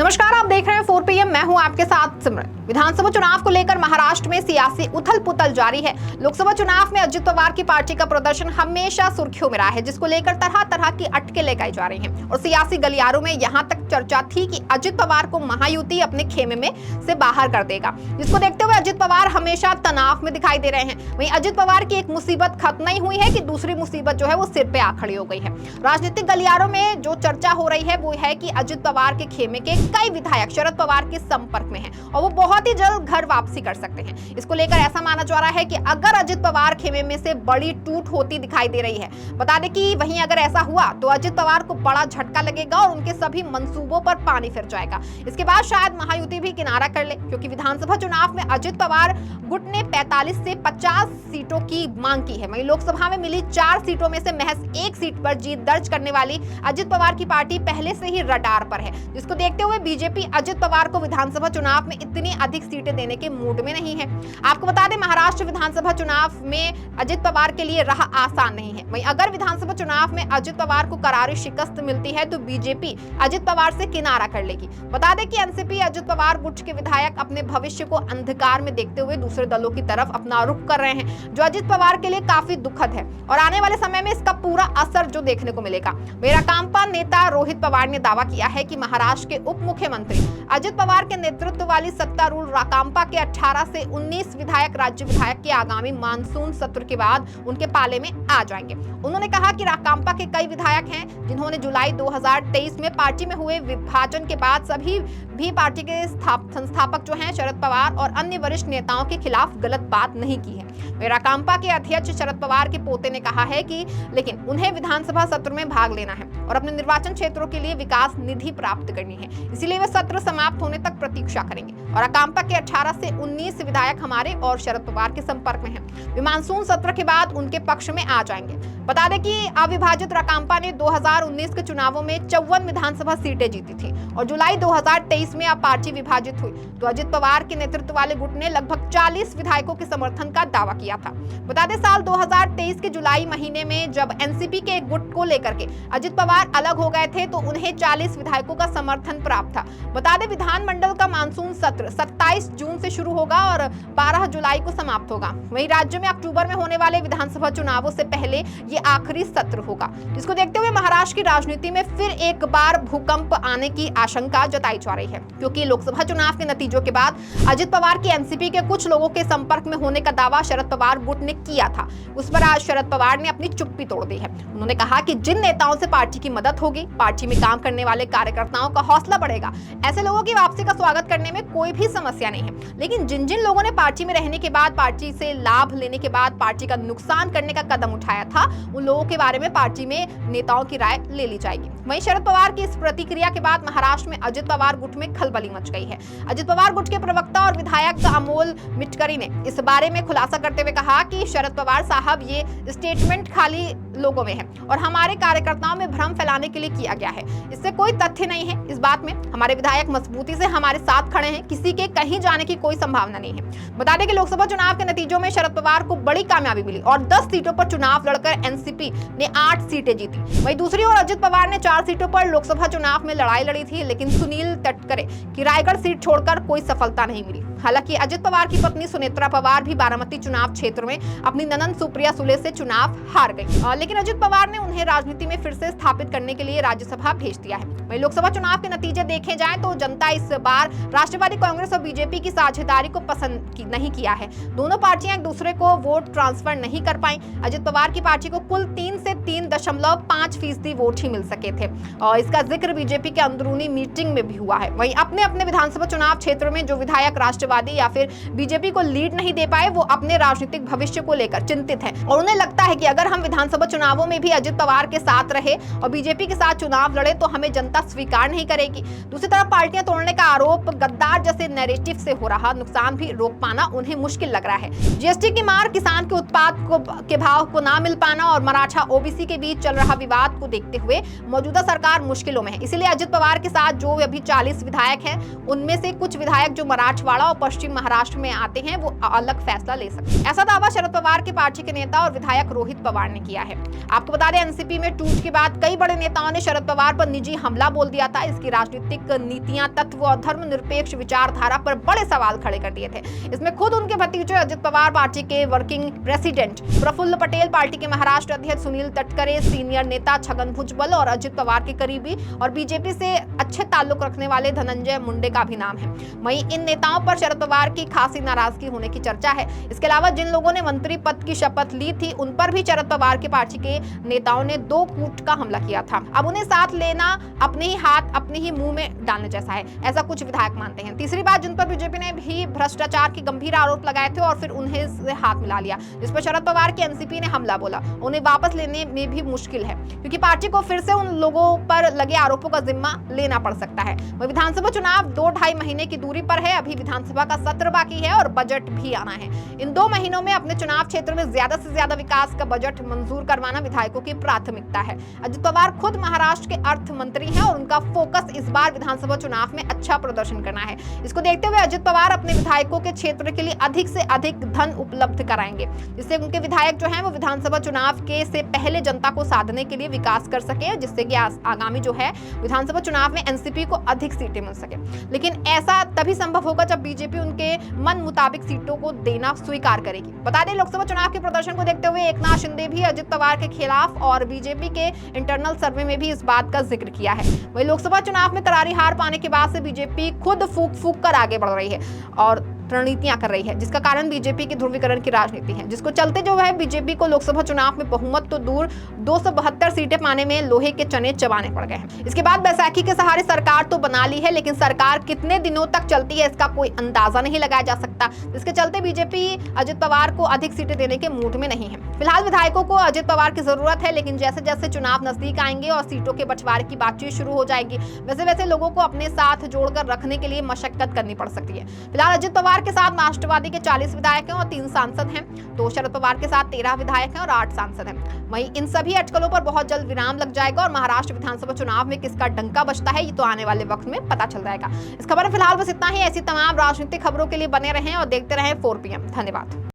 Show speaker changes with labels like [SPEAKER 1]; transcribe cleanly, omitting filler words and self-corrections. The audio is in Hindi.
[SPEAKER 1] नमस्कार, आप देख रहे हैं 4 PM। मैं हूं आपके साथ सिमरन। विधानसभा चुनाव को लेकर महाराष्ट्र में सियासी उथल पुथल जारी है। लोकसभा चुनाव में अजित पवार की पार्टी का प्रदर्शन हमेशा सुर्खियों में रहा है, जिसको लेकर तरह तरह की अटके लगाई जा रही हैं और सियासी गलियारों में यहां तक चर्चा थी कि अजित पवार को महायुति अपने खेमे में से बाहर कर देगा, जिसको देखते हुए अजित पवार हमेशा तनाव में दिखाई दे रहे हैं। वहीं अजित पवार की एक मुसीबत खत्म नहीं हुई है कि दूसरी मुसीबत जो है वो सिर पे आ खड़ी हो गई है। राजनीतिक गलियारों में जो चर्चा हो रही है वो है कि अजित पवार के खेमे के कई विधायक शरद पवार के संपर्क में हैं और वो बहुत ही जल्द घर वापसी कर सकते हैं। इसको लेकर ऐसा माना जा रहा है कि अगर अजित पवार खेमे में से बड़ी टूट होती दिखाई दे रही है। बता दें कि वहीं अगर ऐसा हुआ तो अजित पवार को बड़ा झटका लगेगा और उनके सभी मंसूबों पर पानी फिर जाएगा। इसके बाद शायद महायुति भी किनारा कर ले, क्योंकि विधानसभा चुनाव में अजित पवार गुट ने 45 से 50 सीटों की मांग की है। वहीं लोकसभा में मिली 4 सीटों में से महज 1 सीट पर जीत दर्ज करने वाली अजित पवार की पार्टी पहले से ही रडार पर है, जिसको देखते हुए बीजेपी अजित पवार को विधानसभा चुनाव में इतनी अधिक सीटें देने के मूड में नहीं है। आपको बता दें, महाराष्ट्र विधानसभा चुनाव में अजित पवार के लिए राह आसान नहीं है। वहीं अगर विधानसभा चुनाव में अजित पवार को करारी शिकस्त मिलती है तो बीजेपी अजित पवार से किनारा कर लेगी। बता दें कि एनसीपी अजित पवार गुट के विधायक अपने भविष्य को अंधकार में देखते हुए दूसरे दलों की तरफ अपना रुख कर रहे हैं, जो अजित पवार के लिए काफी दुखद है और आने वाले समय में इसका पूरा असर जो देखने को मिलेगा। राकांपा नेता रोहित पवार ने दावा किया है कि महाराष्ट्र के उप मुख्यमंत्री अजित पवार के नेतृत्व वाली सत्तारूढ़ राकांपा के 18 से 19 विधायक राज्य विधायक के आगामी मानसून सत्र के बाद उनके पाले में आ जाएंगे। उन्होंने कहा कि राकांपा के कई विधायक हैं जिन्होंने जुलाई 2023 में पार्टी में हुए विभाजन के बाद सभी भी पार्टी के संस्थापक जो हैं शरद पवार और अन्य वरिष्ठ नेताओं के खिलाफ गलत बात नहीं की है। राकांपा के अध्यक्ष शरद पवार के पोते ने कहा है कि लेकिन उन्हें विधानसभा सत्र में भाग लेना है और अपने निर्वाचन क्षेत्रों के लिए विकास निधि प्राप्त करनी है, इसीलिए वे सत्र समाप्त होने तक प्रतीक्षा करेंगे। और राकांपा के 18 से 19 विधायक हमारे और शरद पवार के संपर्क में हैं। वे मानसून सत्र के बाद उनके पक्ष में आ जाएंगे। बता दें कि अविभाजित राकांपा ने 2019 के चुनावों में 54 विधानसभा सीटें जीती थी और जुलाई 2023 में अब पार्टी विभाजित हुई तो अजित पवार के नेतृत्व वाले गुट ने लगभग 40 विधायकों के समर्थन का दावा किया था। बता दें, साल 2023 के जुलाई महीने में जब एनसीपी के एक गुट को लेकर के अजित पवार अलग हो गए थे तो उन्हें 40 विधायकों का समर्थन प्राप्त था। बता दें, विधानमंडल का मानसून सत्र 27 जून से शुरू होगा और 12 जुलाई को समाप्त होगा। वहीं राज्य में अक्टूबर में होने वाले विधानसभा चुनावों से पहले ये आखिरी सत्र होगा, जिसको देखते हुए महाराष्ट्र की राजनीति में फिर एक बार भूकंप आने की आशंका जताई जा रही है, क्योंकि लोकसभा चुनाव के नतीजों के बाद अजित पवार की एनसीपी के कुछ लोगों के संपर्क में होने का दावा शरद पवार गुट ने किया था। उस पर आज शरद पवार ने अपनी चुप्पी तोड़ दी है। उन्होंने कहा कि जिन नेताओं से पार्टी की मदद होगी, पार्टी में काम करने वाले कार्यकर्ताओं का हौसला बढ़ेगा, ऐसे लोगों की वापसी का स्वागत करने में कोई भी समस्या नहीं है। लेकिन जिन जिन लोगों ने पार्टी में रहने के बाद, पार्टी से लाभ लेने के बाद पार्टी का नुकसान करने का कदम उठाया था, उन लोगों के बारे में पार्टी में नेताओं की राय ले ली जाएगी। वहीं शरद पवार की इस प्रतिक्रिया के बाद महाराष्ट्र में अजित पवार गुट में खलबली मच गई है। अजित पवार गुट के प्रवक्ता और विधायक अमोल मिटकरी ने इस बारे में खुलासा करते हुए कहा कि शरद पवार साहब, ये स्टेटमेंट खाली लोगों में है और हमारे कार्यकर्ताओं में भ्रम फैलाने के लिए किया गया है। इससे कोई तथ्य नहीं है। इस बात में हमारे विधायक मजबूती से हमारे साथ खड़े हैं, किसी के कहीं जाने की कोई संभावना नहीं है। बता दें कि लोकसभा चुनाव के नतीजों में शरद पवार को बड़ी कामयाबी मिली और 10 सीटों पर चुनाव लड़कर एनसीपी ने 8 सीटें जीती। वहीं दूसरी ओर अजित पवार ने 4 सीटों पर लोकसभा चुनाव में लड़ाई लड़ी थी, लेकिन सुनील तटकरे की रायगढ़ सीट छोड़कर कोई सफलता नहीं मिली। हालांकि अजित पवार की पत्नी सुनेत्रा पवार भी बारामती चुनाव क्षेत्र में अपनी ननंद सुप्रिया सुले से चुनाव हार गई, लेकिन अजित पवार ने उन्हें राजनीति में फिर से स्थापित करने के लिए राज्यसभा भेज दिया है। वहीं लोकसभा चुनाव के नतीजे देखे जाएं तो जनता इस बार राष्ट्रवादी कांग्रेस और बीजेपी की साझेदारी को पसंद नहीं किया है। दोनों पार्टियां एक दूसरे को वोट ट्रांसफर नहीं कर पाई। अजित पवार की पार्टी को कुल 3 से 3.5% वोट ही मिल सके थे और इसका जिक्र बीजेपी के अंदरूनी मीटिंग में भी हुआ है। वहीं अपने अपने विधानसभा चुनाव क्षेत्र में जो विधायक राष्ट्रवादी या फिर बीजेपी को लीड नहीं दे पाए, वो अपने राजनीतिक भविष्य को लेकर चिंतित हैं और उन्हें लगता है कि अगर हम विधानसभा चुनावों में भी अजित पवार के साथ रहे और बीजेपी के साथ चुनाव लड़े तो हमें जनता स्वीकार नहीं करेगी। दूसरी तरफ पार्टियां तोड़ने का आरोप, गद्दार जैसे नैरेटिव से हो रहा नुकसान भी रोक पाना उन्हें मुश्किल लग रहा है। जीएसटी की मार, किसान के उत्पाद के भाव को ना मिल पाना और मराठा ओबीसी के बीच चल रहा विवाद को देखते हुए मौजूदा मौजूदा सरकार मुश्किलों में है। इसीलिए अजित पवार के साथ जो अभी 40 विधायक हैं, उनमें से कुछ विधायक जो मराठवाड़ा और पश्चिम महाराष्ट्र में आते हैं, वो अलग फैसला ले सकते हैं। ऐसा दावा शरद पवार की पार्टी के नेता और विधायक रोहित पवार ने किया है। आपको बता दें, एनसीपी में टूट के बाद कई बड़े नेताओं ने शरद पवार पर निजी हमला बोल दिया था। इसकी राजनीतिक नीतियां, तत्व और धर्मनिरपेक्ष विचारधारा पर बड़े सवाल खड़े कर दिए थे। इसमें खुद उनके भतीजे अजित पवार, पार्टी के working president Praful Patel, party के महाराष्ट्र अध्यक्ष सुनील तटकरे, सीनियर नेता छगन भुजबल और अजित पवार के करीबी और बीजेपी से अच्छे ताल्लुक रखने वाले धनंजय मुंडे का भी नाम है। वहीं इन नेताओं पर शरद पवार की खासी नाराजगी होने की चर्चा है। इसके अलावा जिन लोगों ने मंत्री पद की शपथ ली थी, उन पर भी शरद पवार की पार्टी के नेताओं ने 2 कूट का हमला किया था। अब उन्हें साथ लेना अपने ही हाथ अपने ही मुंह में डालने जैसा है, ऐसा कुछ विधायक मानते हैं। तीसरी बात, जिन पर बीजेपी ने भी भ्रष्टाचार की गंभीर आरोप लगाए थे और फिर उन्हें हाथ मिला लिया, जिस पर शरद पवार की एनसीपी ने हमला बोला, उन्हें वापस लेने में भी मुश्किल है, क्योंकि पार्टी को फिर से उन लोगों पर लगे आरोपों का जिम्मा लेना पड़ सकता है। वह विधानसभा चुनाव 2-2.5 महीने की दूरी पर है। अभी विधानसभा का सत्र बाकी है और बजट भी आना है। इन 2 महीनों में अपने चुनाव क्षेत्र में ज्यादा से ज्यादा विकास का बजट मंजूर करवाना विधायकों की प्राथमिकता है। अजित पवार खुद महाराष्ट्र के अर्थ मंत्री हैं और उनका फोकस इस बार विधानसभा चुनाव में अच्छा प्रदर्शन करना है। इसको देखते हुए अजित पवार अपने विधायकों के क्षेत्र के लिए अधिक से अधिक धन उपलब्ध कराएंगे, जिससे उनके विधायक जो हैं वो विधानसभा चुनाव के से पहले जनता को साधने के लिए विकास कर सके, जिससे कि आगामी जो है विधानसभा चुनाव में एनसीपी को अधिक सीटें मिल सके। लेकिन ऐसा तभी संभव होगा जब बीजेपी उनके मन मुताबिक सीटों को देना स्वीकार करेगी। बता दें, लोकसभा चुनाव के प्रदर्शन को देखते हुए एकनाथ शिंदे भी अजित पवार के खिलाफ और बीजेपी के इंटरनल सर्वे में भी इस बात का जिक्र किया है। वही लोकसभा चुनाव में करारी हार पाने के बाद से बीजेपी खुद फूक कर आगे बढ़ रही है और रणनीतियां कर रही है, जिसका कारण बीजेपी की ध्रुवीकरण की राजनीति है, जिसको चलते जो है बीजेपी को लोकसभा चुनाव में बहुमत तो दूर 272 सीटें पाने में लोहे के चने चबाने पड़ गए हैं। इसके बाद बैसाखी के सहारे सरकार तो बना ली है, लेकिन सरकार कितने दिनों तक चलती है इसका कोई अंदाजा नहीं लगाया जा सकता। इसके चलते बीजेपी अजित पवार को अधिक सीटें देने के मूड में नहीं है। फिलहाल विधायकों को अजित पवार की जरूरत है, लेकिन जैसे जैसे चुनाव नजदीक आएंगे और सीटों के बंटवारे की बातचीत शुरू हो जाएगी, वैसे वैसे लोगों को अपने साथ जोड़कर रखने के लिए मशक्कत करनी पड़ सकती है। फिलहाल अजित पवार के साथ राष्ट्रवादी के 40 विधायक हैं और 3 सांसद हैं, तो शरद पवार के साथ 13 विधायक हैं और 8 सांसद हैं। वहीं इन सभी अटकलों पर बहुत जल्द विराम लग जाएगा और महाराष्ट्र विधानसभा चुनाव में किसका डंका बजता है, ये तो आने वाले वक्त में पता चल जाएगा। इस खबर में फिलहाल बस इतना ही। ऐसी तमाम राजनीतिक खबरों के लिए बने रहें और देखते रहें 4PM। धन्यवाद।